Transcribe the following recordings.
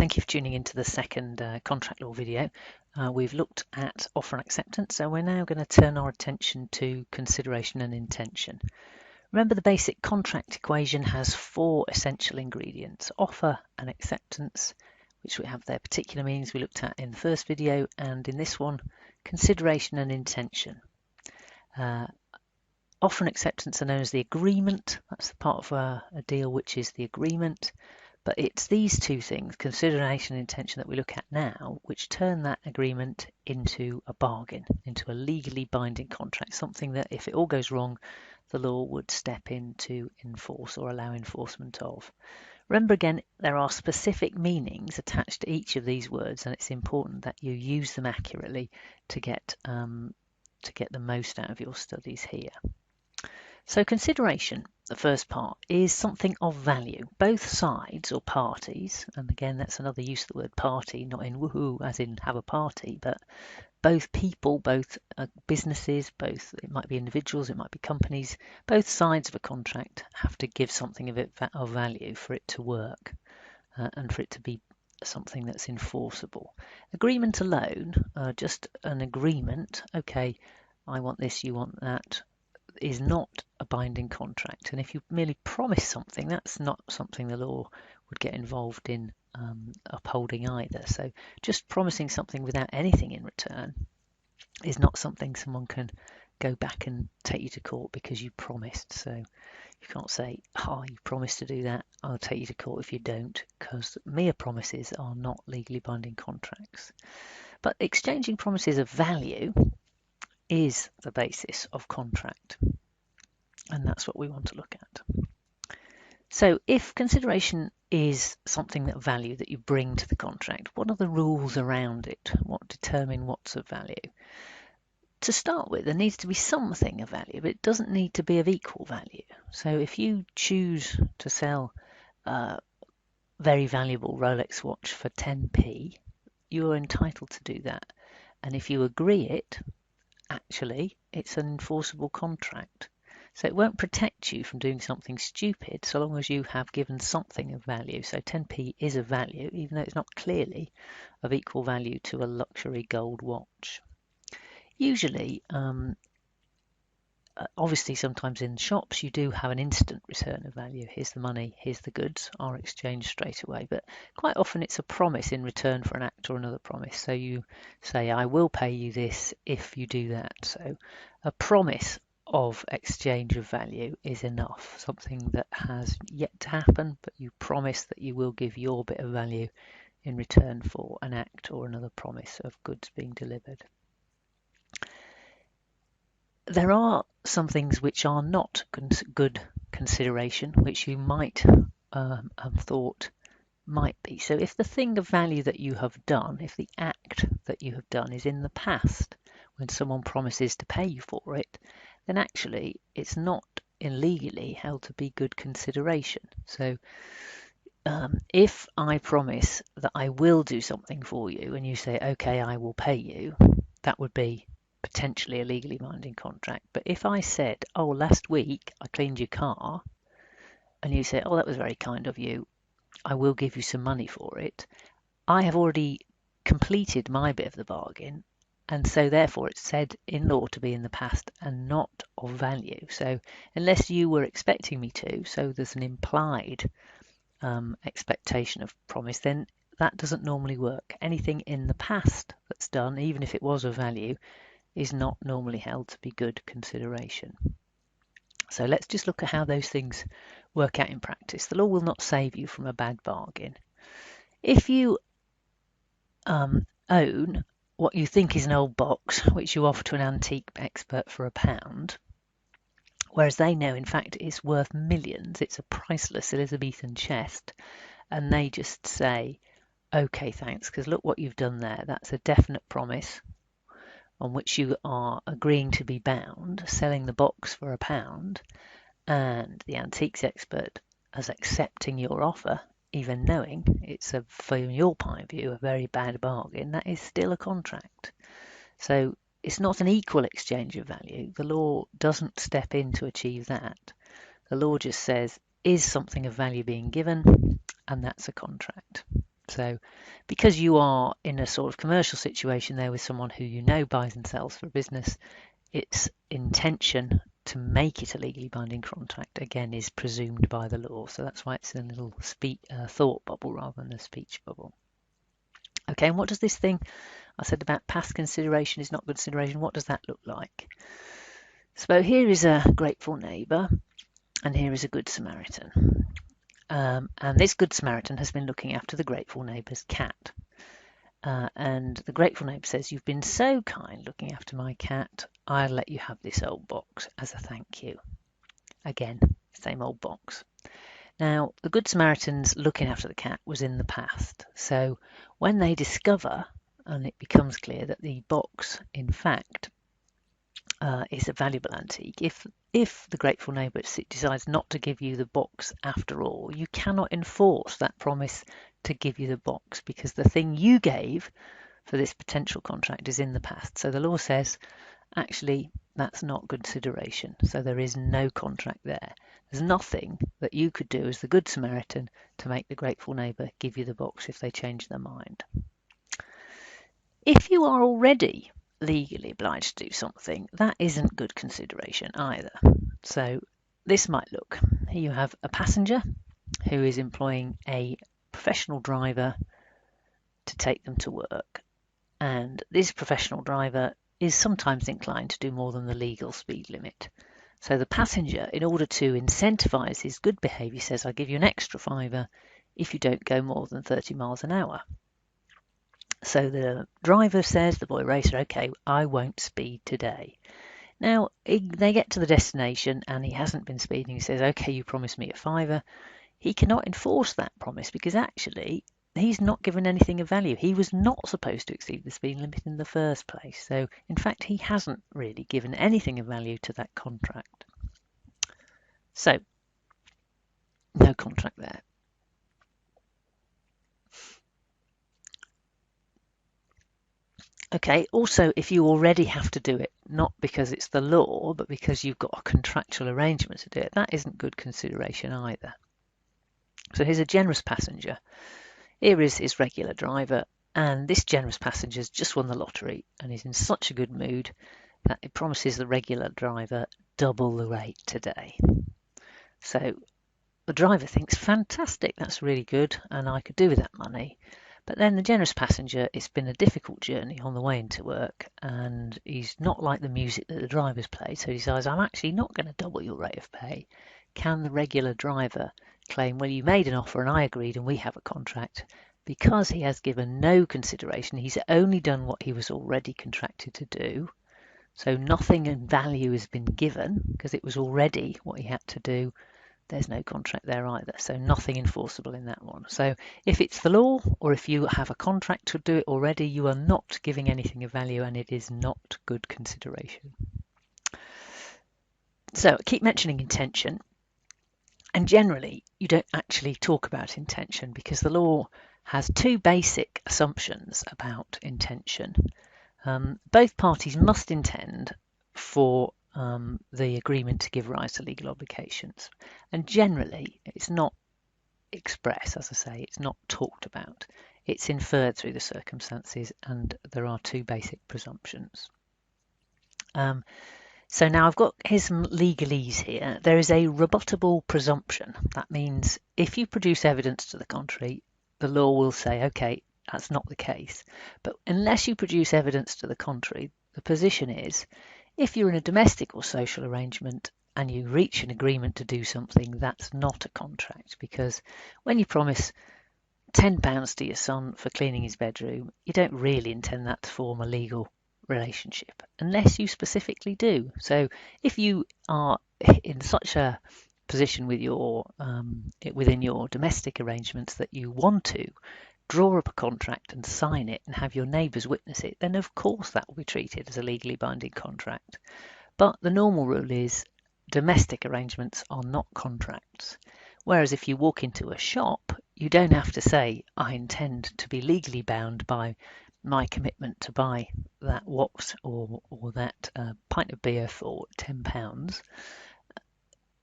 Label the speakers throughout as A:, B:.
A: Thank you for tuning into the second contract law video. We've looked at offer and acceptance, so we're now going to turn our attention to consideration and intention. Remember, the basic contract equation has four essential ingredients: offer and acceptance, which we have their particular meanings we looked at in the first video, and in this one, consideration and intention. Offer and acceptance are known as the agreement. That's the part of a deal which is the agreement. But it's these two things, consideration and intention, that we look at now, which turn that agreement into a bargain, into a legally binding contract, something that if it all goes wrong, the law would step in to enforce or allow enforcement of. Remember again, there are specific meanings attached to each of these words, and it's important that you use them accurately to get the most out of your studies here. So consideration, the first part, is something of value. Both sides or parties, and again that's another use of the word party, not in woohoo as in have a party, but both people, both businesses, both, it might be individuals, it might be companies, both sides of a contract have to give something of value for it to work and for it to be something that's enforceable. Agreement alone, just an agreement, okay, I want this, you want that, is not a binding contract. And if you merely promise something, that's not something the law would get involved in upholding either. So just promising something without anything in return is not something someone can go back and take you to court because you promised. So you can't say, oh, you promised to do that, I'll take you to court if you don't, because mere promises are not legally binding contracts. But exchanging promises of value is the basis of contract, and that's what we want to look at. So if consideration is something of value that you bring to the contract, what are the rules around it? What determine what's of value? To start with, there needs to be something of value, but it doesn't need to be of equal value. So if you choose to sell a very valuable Rolex watch for 10p, you're entitled to do that. And if you agree it, actually, it's an enforceable contract. So it won't protect you from doing something stupid so long as you have given something of value. So 10p is of value, even though it's not clearly of equal value to a luxury gold watch. Usually, obviously sometimes in shops you do have an instant return of value. Here's the money, here's the goods, are exchanged straight away. But quite often it's a promise in return for an act or another promise. So you say, I will pay you this if you do that. So a promise of exchange of value is enough, something that has yet to happen, but you promise that you will give your bit of value in return for an act or another promise of goods being delivered. There are some things which are not good consideration, which you might have thought might be. So if the thing of value that you have done, if the act that you have done is in the past, when someone promises to pay you for it, then actually it's not illegally held to be good consideration. So if I promise that I will do something for you and you say, okay, I will pay you, that would be potentially a legally binding contract. But if I said, oh, last week I cleaned your car, and you say, oh, that was very kind of you, I will give you some money for it, I have already completed my bit of the bargain, and so therefore it's said in law to be in the past and not of value. So unless you were expecting me to, so there's an implied expectation of promise, then that doesn't normally work. Anything in the past that's done, even if it was of value, is not normally held to be good consideration. So let's just look at how those things work out in practice. The law will not save you from a bad bargain. If you own what you think is an old box, which you offer to an antique expert for £1, whereas they know in fact it's worth millions, it's a priceless Elizabethan chest, and they just say, okay, thanks, because look what you've done there, that's a definite promise on which you are agreeing to be bound, selling the box for £1, and the antiques expert as accepting your offer, even knowing it's, from your point of view, a very bad bargain, that is still a contract. So it's not an equal exchange of value. The law doesn't step in to achieve that. The law just says, is something of value being given? And that's a contract. So because you are in a sort of commercial situation there with someone who you know buys and sells for a business, its intention to make it a legally binding contract again is presumed by the law. So that's why it's a little thought bubble rather than a speech bubble. Okay, and what does this thing I said about past consideration is not consideration, what does that look like? So here is a grateful neighbour and here is a good Samaritan. And this good Samaritan has been looking after the grateful neighbour's cat. And the grateful neighbour says, "You've been so kind looking after my cat, I'll let you have this old box as a thank you." Again, same old box. Now, the Good Samaritan's looking after the cat was in the past. So when they discover, and it becomes clear that the box, in fact, is a valuable antique, if the grateful neighbour decides not to give you the box after all, you cannot enforce that promise to give you the box because the thing you gave for this potential contract is in the past. So the law says, actually, that's not consideration. So there is no contract there. There's nothing that you could do as the Good Samaritan to make the grateful neighbour give you the box if they change their mind. If you are already legally obliged to do something, that isn't good consideration either. So this might look, here you have a passenger who is employing a professional driver to take them to work. And this professional driver is sometimes inclined to do more than the legal speed limit. So the passenger, in order to incentivise his good behaviour, says, "I'll give you an extra £5 if you don't go more than 30 miles an hour." So the driver says, the boy racer, "Okay, I won't speed today." Now, they get to the destination and he hasn't been speeding. He says, "Okay, you promised me a £5. He cannot enforce that promise because actually he's not given anything of value. He was not supposed to exceed the speed limit in the first place. So, in fact, he hasn't really given anything of value to that contract. So, no contract there. Okay, also, if you already have to do it, not because it's the law, but because you've got a contractual arrangement to do it, that isn't good consideration either. So here's a generous passenger. Here is his regular driver, and this generous passenger's just won the lottery and is in such a good mood that it promises the regular driver double the rate today. So the driver thinks, fantastic, that's really good, and I could do with that money. But then the generous passenger, it's been a difficult journey on the way into work, and he's not like the music that the drivers play, so he decides, I'm actually not going to double your rate of pay. Can the regular driver claim, well, you made an offer and I agreed and we have a contract? Because he has given no consideration, he's only done what he was already contracted to do. So nothing in value has been given because it was already what he had to do. There's no contract there either, so nothing enforceable in that one. So if it's the law or if you have a contract to do it already, you are not giving anything of value and it is not good consideration. So keep mentioning intention. And generally, you don't actually talk about intention because the law has two basic assumptions about intention. Both parties must intend for the agreement to give rise to legal obligations. And generally, it's not expressed, as I say, it's not talked about. It's inferred through the circumstances, and there are two basic presumptions. So now I've got here's some legalese here. There is a rebuttable presumption. That means if you produce evidence to the contrary, the law will say, okay, that's not the case. But unless you produce evidence to the contrary, the position is, if you're in a domestic or social arrangement and you reach an agreement to do something, that's not a contract. Because when you promise £10 to your son for cleaning his bedroom, you don't really intend that to form a legal relationship unless you specifically do. So if you are in such a position with your within your domestic arrangements that you want to draw up a contract and sign it and have your neighbours witness it, then of course that will be treated as a legally binding contract. But the normal rule is domestic arrangements are not contracts. Whereas if you walk into a shop, you don't have to say, I intend to be legally bound by my commitment to buy that wok or that pint of beer for £10.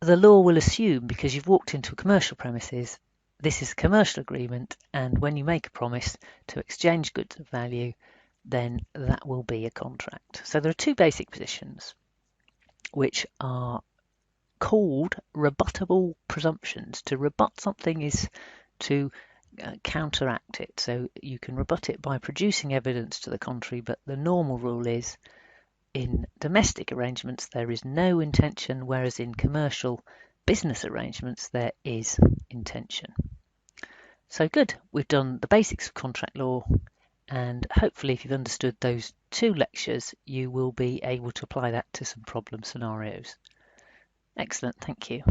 A: The law will assume, because you've walked into a commercial premises, this is a commercial agreement, and when you make a promise to exchange goods of value, then that will be a contract. So there are two basic positions which are called rebuttable presumptions. To rebut something is to counteract it. So you can rebut it by producing evidence to the contrary, but the normal rule is in domestic arrangements there is no intention, whereas in commercial business arrangements there is intention. So good, we've done the basics of contract law, and hopefully if you've understood those two lectures you will be able to apply that to some problem scenarios. Excellent, thank you.